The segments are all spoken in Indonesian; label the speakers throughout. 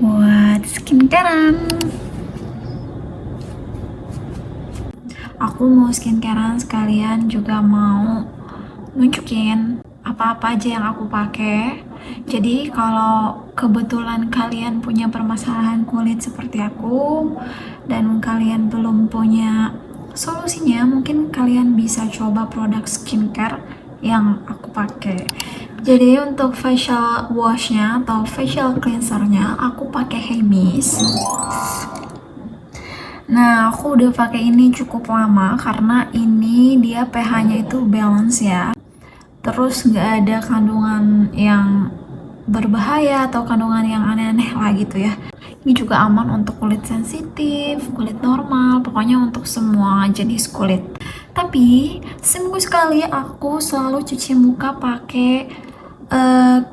Speaker 1: buat skincarean. Aku mau skincarean sekalian juga mau nunjukin apa-apa aja yang aku pakai. Jadi kalau kebetulan kalian punya permasalahan kulit seperti aku dan kalian belum punya solusinya, mungkin kalian bisa coba produk skincare yang aku pakai. Jadi untuk facial washnya atau facial cleansernya aku pakai Hemis. Nah, aku udah pakai ini cukup lama karena ini dia pH-nya itu balance ya. Terus nggak ada kandungan yang berbahaya atau kandungan yang aneh-aneh lah gitu ya. Ini juga aman untuk kulit sensitif, kulit normal, pokoknya untuk semua jenis kulit. Tapi seminggu sekali aku selalu cuci muka pakai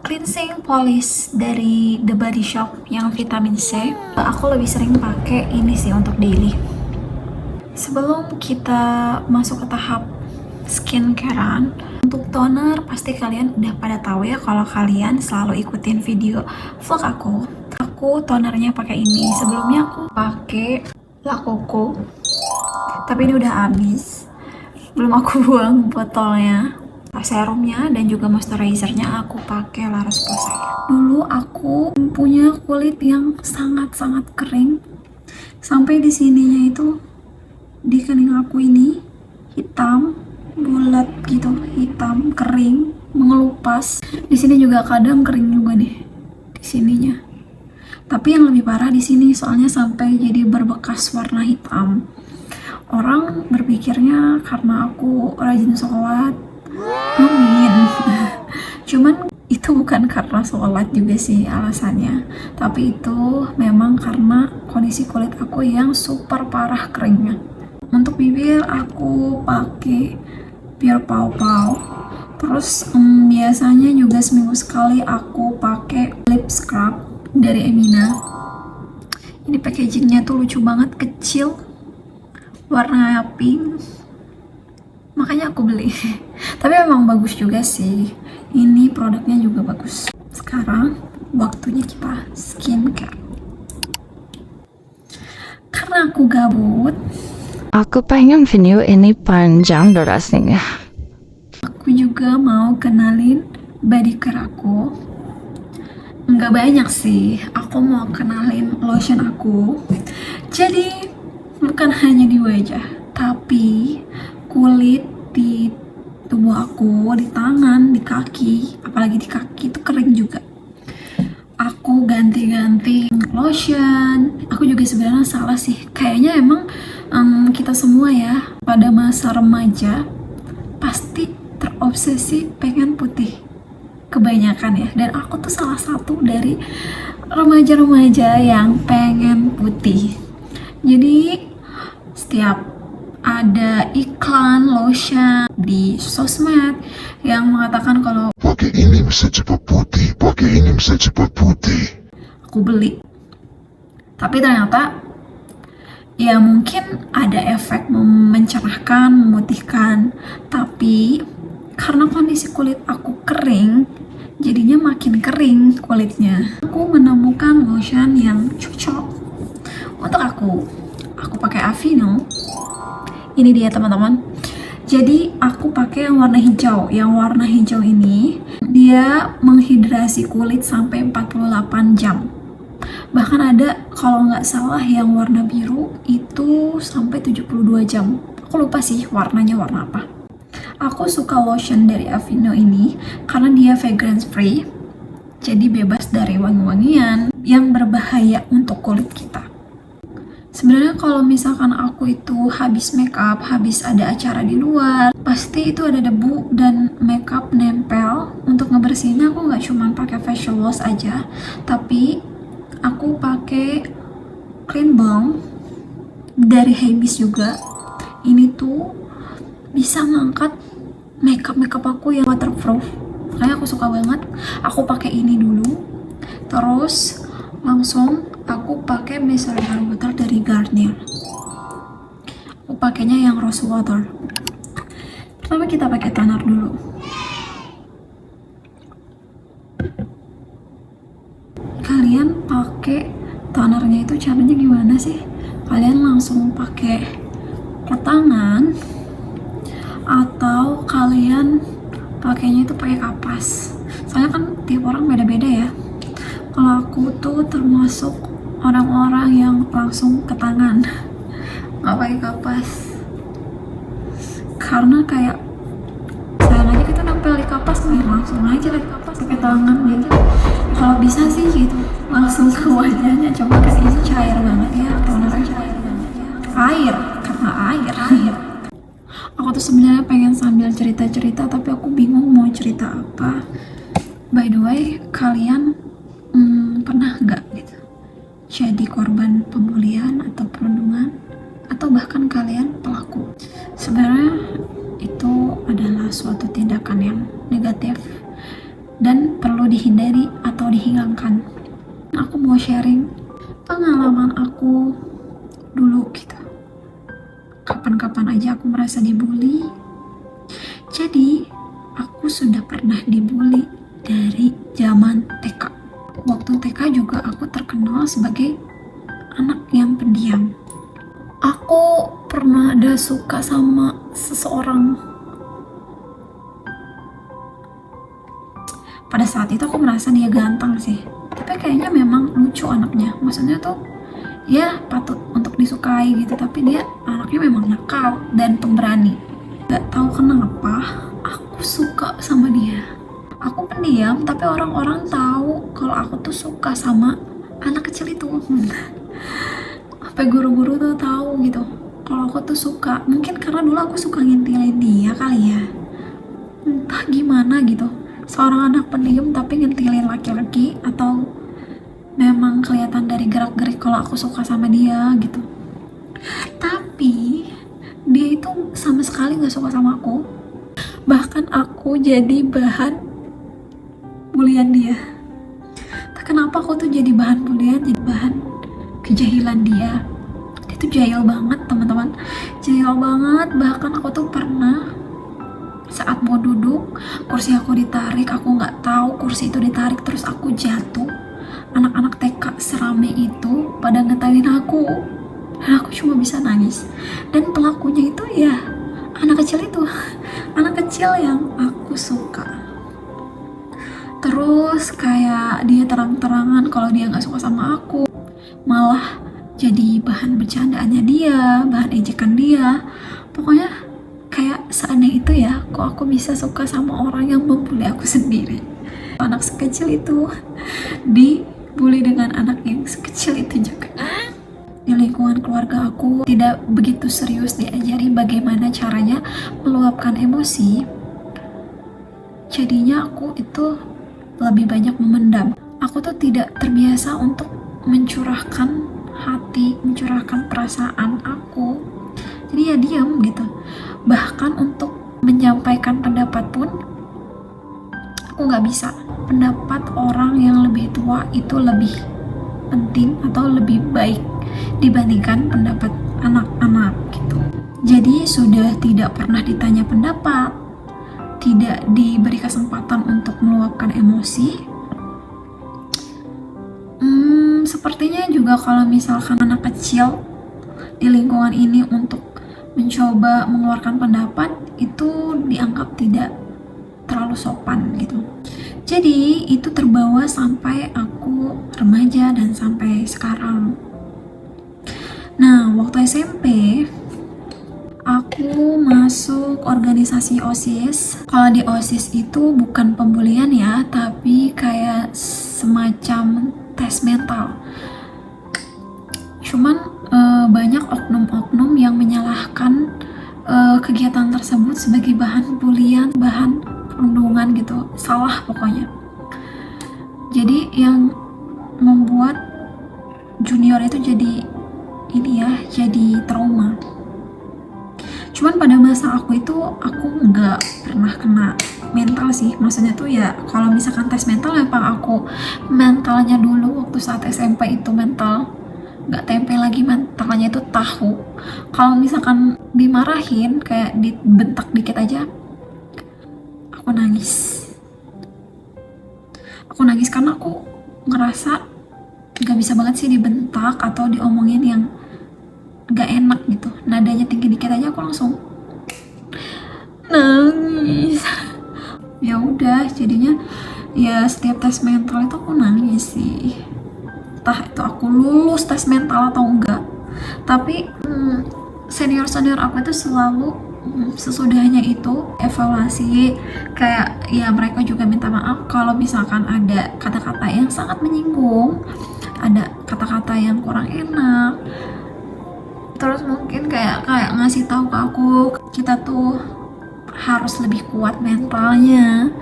Speaker 1: cleansing polish dari The Body Shop yang vitamin C. Aku lebih sering pakai ini sih untuk daily. Sebelum kita masuk ke tahap skincarean, untuk toner pasti kalian udah pada tahu ya kalau kalian selalu ikutin video vlog aku. Aku tonernya pakai ini. Sebelumnya aku pakai La Coco, tapi ini udah habis. Belum aku buang botolnya. Serumnya dan juga moisturizernya aku pakai La Roche-Posay. Dulu aku punya kulit yang sangat-sangat kering. Sampai di sininya itu di kening aku ini hitam, bulat gitu, hitam, kering, mengelupas. Di sini juga kadang kering juga nih di sininya. Tapi yang lebih parah di sini soalnya sampai jadi berbekas warna hitam. Orang berpikirnya karena aku rajin sholat. Amin. Cuman itu bukan karena sholat juga sih alasannya, tapi itu memang karena kondisi kulit aku yang super parah keringnya. Untuk bibir aku pakai Pure Pau Pau. Terus biasanya juga seminggu sekali aku pakai lip scrub dari Emina. Ini packagingnya tuh lucu banget, kecil, warna pink, makanya aku beli. Tapi memang bagus juga sih, ini produknya juga bagus. Sekarang waktunya kita skincare. Karena aku gabut,
Speaker 2: aku pengen video ini panjang durasinya.
Speaker 1: aku juga mau kenalin body care aku. Nggak banyak sih, aku mau kenalin lotion aku. Jadi bukan hanya di wajah, tapi kulit di tubuh aku, di tangan, di kaki, apalagi di kaki itu kering juga. Aku ganti-ganti lotion. Aku juga sebenarnya salah sih, kayaknya emang kita semua ya pada masa remaja pasti terobsesi pengen putih kebanyakan ya, dan aku tuh salah satu dari remaja-remaja yang pengen putih. Jadi setiap ada iklan lotion di sosmed yang mengatakan kalau
Speaker 3: pakai ini bisa cepat putih, pakai ini bisa cepat putih,
Speaker 1: aku beli. Tapi ternyata ya mungkin ada efek mencerahkan, memutihkan, tapi karena kondisi kulit aku kering, jadinya makin kering kulitnya. Aku menemukan lotion yang cocok untuk aku. Aku pakai Aveeno. Ini dia teman-teman. Jadi aku pakai yang warna hijau. Yang warna hijau ini dia menghidrasi kulit sampai 48 jam. Bahkan ada kalau nggak salah yang warna biru itu sampai 72 jam. Aku lupa sih warnanya warna apa. Aku suka lotion dari Aveeno ini karena dia fragrance free, jadi bebas dari wangi-wangian yang berbahaya untuk kulit kita. Sebenarnya kalau misalkan aku itu habis makeup, habis ada acara di luar, pasti itu ada debu dan makeup nempel. Untuk ngebersihinnya aku nggak cuma pakai facial wash aja, tapi aku pakai clean balm dari Hemis juga. Ini tuh bisa ngangkat makeup aku yang waterproof, makanya aku suka banget. Aku pakai ini dulu, terus langsung aku pakai micellar water dari Garnier. Aku pakainya yang rose water. Pertama kita pakai toner dulu. Kalian pakai caranya gimana sih? Kalian langsung pakai tangan atau kalian pakainya itu pakai kapas? Soalnya kan tiap orang beda-beda ya. Kalau aku tuh termasuk orang-orang yang langsung ke tangan, nggak pakai kapas. Karena kayak sayang aja kita nempel di kapas nih, langsung aja di kapas pakai tangan gitu. Kalau bisa sih gitu, langsung ke wajahnya. Coba kan ini cair banget ya, tonernya cair banget ya. Air, karena air. Aku tuh sebenarnya pengen sambil cerita-cerita, tapi aku bingung mau cerita apa. By the way, kalian pernah nggak gitu jadi korban pembulian atau perundungan, atau bahkan kalian pelaku? Sebenarnya itu adalah suatu tindakan yang negatif dan perlu dihindari atau dihilangkan. Aku mau sharing pengalaman aku dulu gitu. Kapan-kapan aja aku merasa dibully. Jadi aku sudah pernah dibully dari zaman TK. Waktu TK juga aku terkenal sebagai anak yang pendiam. Aku pernah ada suka sama seseorang. Pada saat itu aku merasa dia ganteng sih, tapi kayaknya memang lucu anaknya. Maksudnya tuh ya patut untuk disukai gitu, tapi dia anaknya memang nakal dan pemberani. Gak tahu kenapa aku suka sama dia. Aku pendiam, tapi orang-orang tahu kalau aku tuh suka sama anak kecil itu. Sampai guru-guru tuh tahu gitu kalau aku tuh suka. Mungkin karena dulu aku suka ngintilin dia kali ya, entah gimana gitu. Seorang anak pendiam tapi ngintilin laki-laki, atau memang kelihatan dari gerak-gerik kalau aku suka sama dia gitu. Tapi dia itu sama sekali gak suka sama aku. Bahkan aku jadi bahan bulian dia. Kenapa aku tuh jadi bahan bulian, jadi bahan kejahilan dia. Dia tuh jahil banget teman-teman, jahil banget. Bahkan aku tuh pernah saat mau duduk, kursi aku ditarik, aku nggak tahu kursi itu ditarik, terus aku jatuh. Anak-anak TK serame itu pada ngetawain aku, dan aku cuma bisa nangis. Dan pelakunya itu ya anak kecil itu, anak kecil yang aku suka. Terus kayak dia terang-terangan kalau dia nggak suka sama aku, malah jadi bahan bercandaannya dia, bahan ejekan dia. Pokoknya kayak seaneh itu ya, kok aku bisa suka sama orang yang membuli aku sendiri. Anak sekecil itu dibully dengan anak yang sekecil itu juga. Di lingkungan keluarga aku tidak begitu serius diajari bagaimana caranya meluapkan emosi. Jadinya aku itu lebih banyak memendam. Aku tuh tidak terbiasa untuk mencurahkan hati, mencurahkan perasaan aku. Jadi ya diam gitu. Bahkan untuk menyampaikan pendapat pun aku nggak bisa. Pendapat orang yang lebih tua itu lebih penting atau lebih baik dibandingkan pendapat anak-anak gitu. Jadi sudah tidak pernah ditanya pendapat, tidak diberi kesempatan untuk meluapkan emosi. Sepertinya juga kalau misalkan anak kecil di lingkungan ini untuk mencoba mengeluarkan pendapat, itu dianggap tidak terlalu sopan gitu. Jadi itu terbawa sampai aku remaja dan sampai sekarang. Nah, waktu SMP aku masuk organisasi OSIS. Kalau di OSIS itu bukan pembulian ya, tapi kayak semacam tes mental. Cuman banyak oknum-oknum yang menyalahkan kegiatan tersebut sebagai bahan bulian, bahan perundungan gitu. Salah pokoknya. Jadi yang membuat junior itu jadi jadi trauma. Cuman pada masa aku itu aku nggak pernah kena mental sih. Maksudnya tuh ya kalau misalkan tes mental, memang aku mentalnya dulu waktu saat SMP itu mental nggak tempe lagi, mentalnya itu tahu. Kalau misalkan dimarahin kayak dibentak dikit aja, aku nangis karena aku ngerasa gak bisa banget sih dibentak atau diomongin yang gak enak gitu. Nadanya tinggi dikit aja aku langsung nangis. Ya udah, jadinya ya setiap tes mental itu aku nangis sih, entah itu aku lulus tes mental atau enggak. Tapi senior aku itu selalu sesudahnya itu evaluasi, kayak ya mereka juga minta maaf kalau misalkan ada kata-kata yang sangat menyinggung, ada kata-kata yang kurang enak. Terus mungkin kayak ngasih tahu ke aku, kita tuh harus lebih kuat mentalnya,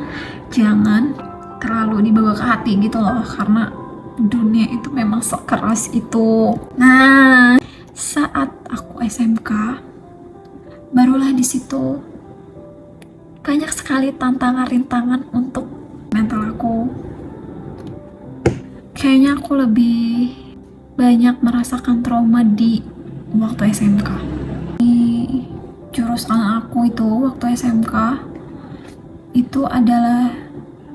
Speaker 1: jangan terlalu dibawa ke hati gitu loh, karena dunia itu memang sekeras itu. Nah, saat aku SMK, barulah di situ banyak sekali tantangan rintangan untuk mental aku. Kayaknya aku lebih banyak merasakan trauma di waktu SMK. Di jurusan aku itu waktu SMK itu adalah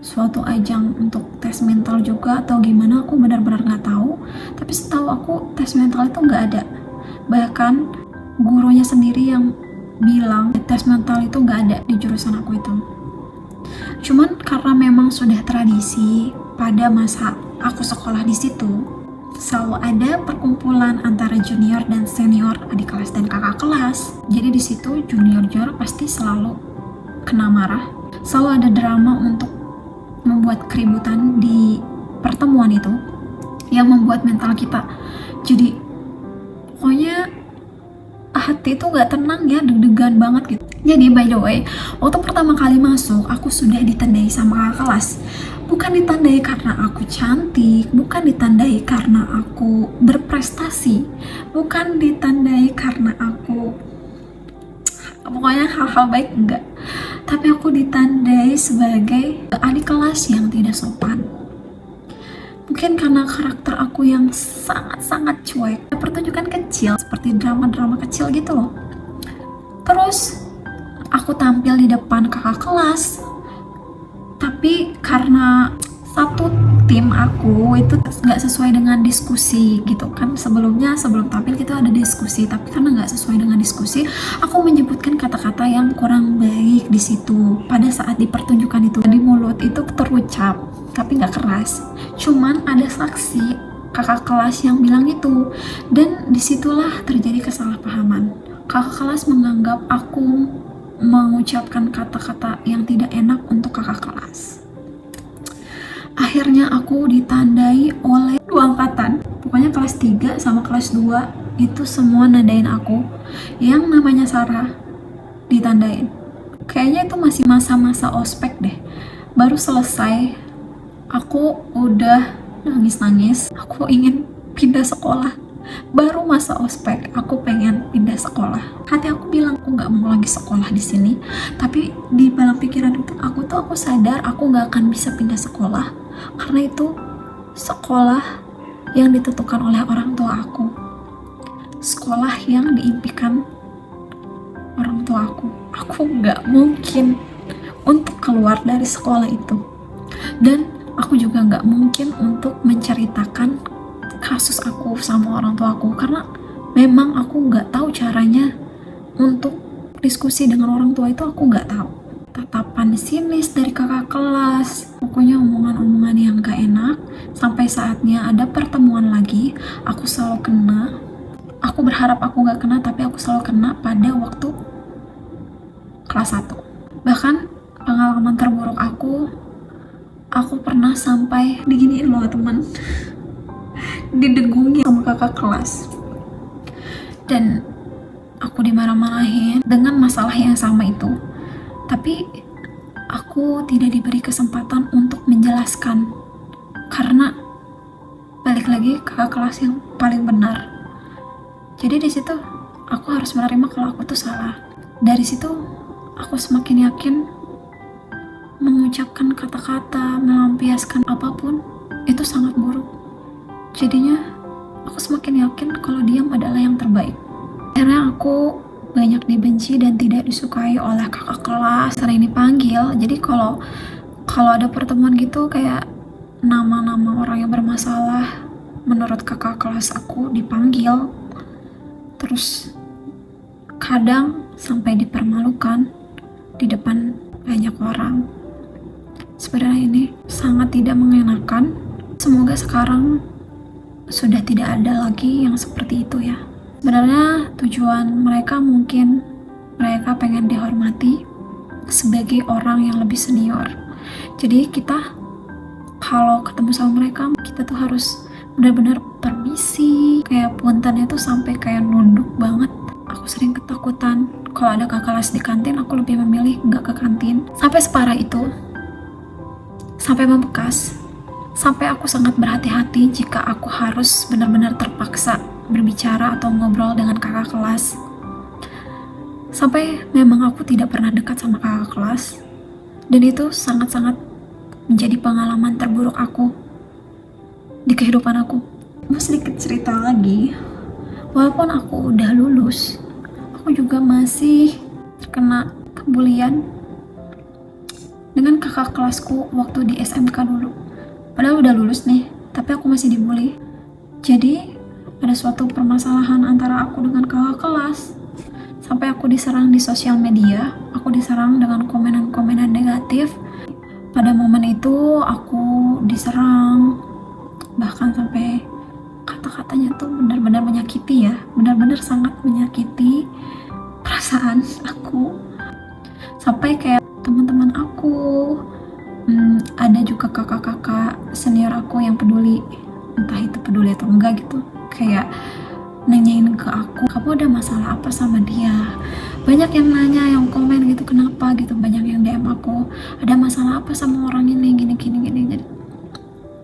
Speaker 1: suatu ajang untuk tes mental juga atau gimana, aku benar-benar nggak tahu. Tapi setahu aku tes mental itu nggak ada. Bahkan gurunya sendiri yang bilang tes mental itu nggak ada di jurusan aku itu. Cuman karena memang sudah tradisi pada masa aku sekolah di situ, selalu ada perkumpulan antara junior dan senior, adik kelas dan kakak kelas. Jadi di situ junior pasti selalu kena marah, selalu ada drama untuk membuat keributan di pertemuan itu yang membuat mental kita jadi pokoknya hati itu gak tenang ya, deg-degan banget gitu. Jadi by the way, waktu pertama kali masuk aku sudah ditandai sama kakak kelas. Bukan ditandai karena aku cantik, bukan ditandai karena aku berprestasi, bukan ditandai karena aku pokoknya hal-hal baik, enggak. Tapi aku ditandai sebagai adik kelas yang tidak sopan. Mungkin karena karakter aku yang sangat-sangat cuek, pertunjukan kecil seperti drama-drama kecil gitu loh. Terus aku tampil di depan kakak kelas, tapi karena satu tim aku itu nggak sesuai dengan diskusi gitu kan. Sebelum tampil kita ada diskusi, tapi karena nggak sesuai dengan diskusi, aku menyebutkan kata-kata yang kurang baik di situ. Pada saat di pertunjukan itu di mulut itu terucap, tapi nggak keras. Cuman ada saksi kakak kelas yang bilang itu, dan disitulah terjadi kesalahpahaman. Kakak kelas menganggap aku mengucapkan kata-kata yang tidak enak untuk kakak kelas. Akhirnya aku ditandai oleh 2 angkatan, pokoknya kelas 3 sama kelas 2 itu semua nandain aku. Yang namanya Sarah ditandain. Kayaknya itu masih masa-masa ospek deh, baru selesai. Aku udah nangis-nangis, aku ingin pindah sekolah. Baru masa ospek, aku pengen pindah sekolah. Hati aku bilang aku nggak mau lagi sekolah di sini. Tapi di dalam pikiran itu aku sadar aku nggak akan bisa pindah sekolah karena itu sekolah yang ditentukan oleh orang tua aku, sekolah yang diimpikan orang tua aku. Aku nggak mungkin untuk keluar dari sekolah itu, dan aku juga nggak mungkin untuk menceritakan kasus aku sama orang tua aku, karena memang aku nggak tahu caranya untuk diskusi dengan orang tua itu. Aku nggak tahu. Tatapan sinis dari kakak kelas, pokoknya omongan-omongan yang gak enak. Sampai saatnya ada pertemuan lagi, aku selalu kena. Aku berharap aku gak kena, tapi aku selalu kena pada waktu kelas 1. Bahkan pengalaman terburuk aku pernah sampai diginiin loh teman, didegungi sama kakak kelas, dan aku dimarah-marahin dengan masalah yang sama itu. Tapi aku tidak diberi kesempatan untuk menjelaskan, karena balik lagi kakak kelas yang paling benar. Jadi di situ aku harus menerima kalau aku tuh salah. Dari situ aku semakin yakin mengucapkan kata-kata, melampiaskan apapun itu sangat buruk. Jadinya aku semakin yakin kalau diam adalah yang terbaik. Akhirnya aku banyak dibenci dan tidak disukai oleh kakak kelas, sering dipanggil. Jadi kalau ada pertemuan gitu, kayak nama-nama orang yang bermasalah menurut kakak kelas aku dipanggil, terus kadang sampai dipermalukan di depan banyak orang. Sebenarnya ini sangat tidak mengenakan. Semoga sekarang sudah tidak ada lagi yang seperti itu ya. Sebenarnya tujuan mereka mungkin mereka pengen dihormati sebagai orang yang lebih senior. Jadi kita kalau ketemu sama mereka, kita tuh harus benar-benar permisi, kayak puntennya tuh sampai kayak nunduk banget. Aku sering ketakutan kalau ada kakak kelas di kantin, aku lebih memilih nggak ke kantin. Sampai separah itu, sampai membekas, sampai aku sangat berhati-hati jika aku harus benar-benar terpaksa berbicara atau ngobrol dengan kakak kelas. Sampai memang aku tidak pernah dekat sama kakak kelas, dan itu sangat-sangat menjadi pengalaman terburuk aku di kehidupan aku. Mau sedikit cerita lagi, walaupun aku udah lulus, aku juga masih terkena bulian dengan kakak kelasku waktu di SMK dulu. Padahal udah lulus nih, tapi aku masih dibully. Jadi ada suatu permasalahan antara aku dengan kakak kelas, sampai aku diserang di sosial media. Aku diserang dengan komenan-komenan negatif. Pada momen itu aku diserang, bahkan sampai kata-katanya tuh benar-benar menyakiti ya, benar-benar sangat menyakiti perasaan aku. Sampai kayak teman-teman aku, ada juga kakak-kakak senior aku yang peduli, entah itu peduli atau enggak gitu, kayak nanyain ke aku, kamu ada masalah apa sama dia? Banyak yang nanya, yang komen gitu, kenapa gitu, banyak yang DM aku, ada masalah apa sama orang ini, gini.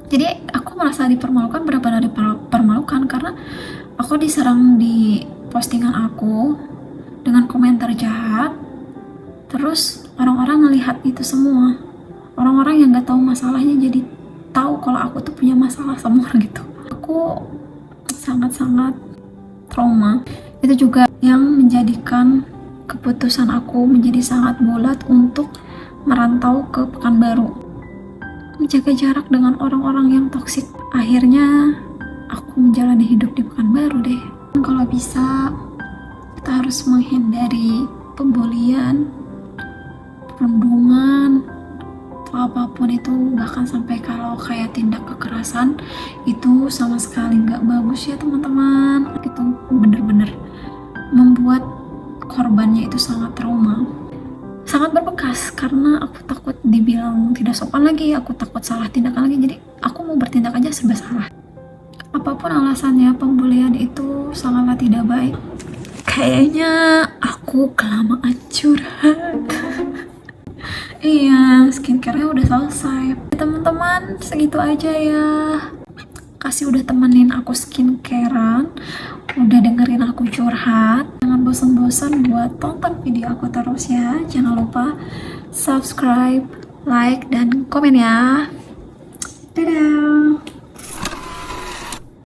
Speaker 1: Jadi aku merasa dipermalukan, benar-benar dipermalukan karena aku diserang di postingan aku dengan komentar jahat. Terus orang-orang ngelihat itu semua, orang-orang yang gak tahu masalahnya jadi tahu kalau aku tuh punya masalah sama orang gitu. Aku sangat-sangat trauma. Itu juga yang menjadikan keputusan aku menjadi sangat bulat untuk merantau ke Pekanbaru, menjaga jarak dengan orang-orang yang toksik. Akhirnya aku menjalani hidup di Pekanbaru deh. Kalau bisa kita harus menghindari pembulian, perundungan, atau apapun itu, bahkan sampai kalau kayak tindak kekerasan itu sama sekali nggak bagus ya teman-teman. Itu bener-bener membuat korbannya itu sangat trauma, sangat berbekas, karena aku takut dibilang tidak sopan lagi, aku takut salah tindakan lagi, jadi aku mau bertindak aja serba salah. Apapun alasannya, pembulian itu sangatlah tidak baik. Kayaknya aku kelamaan curhat. Iya, skincare-nya udah selesai. Teman-teman, segitu aja ya. Kasih udah temenin aku skincarean, udah dengerin aku curhat. Jangan bosan-bosan buat tonton video aku terus ya. Jangan lupa subscribe, like, dan komen ya. Dadah.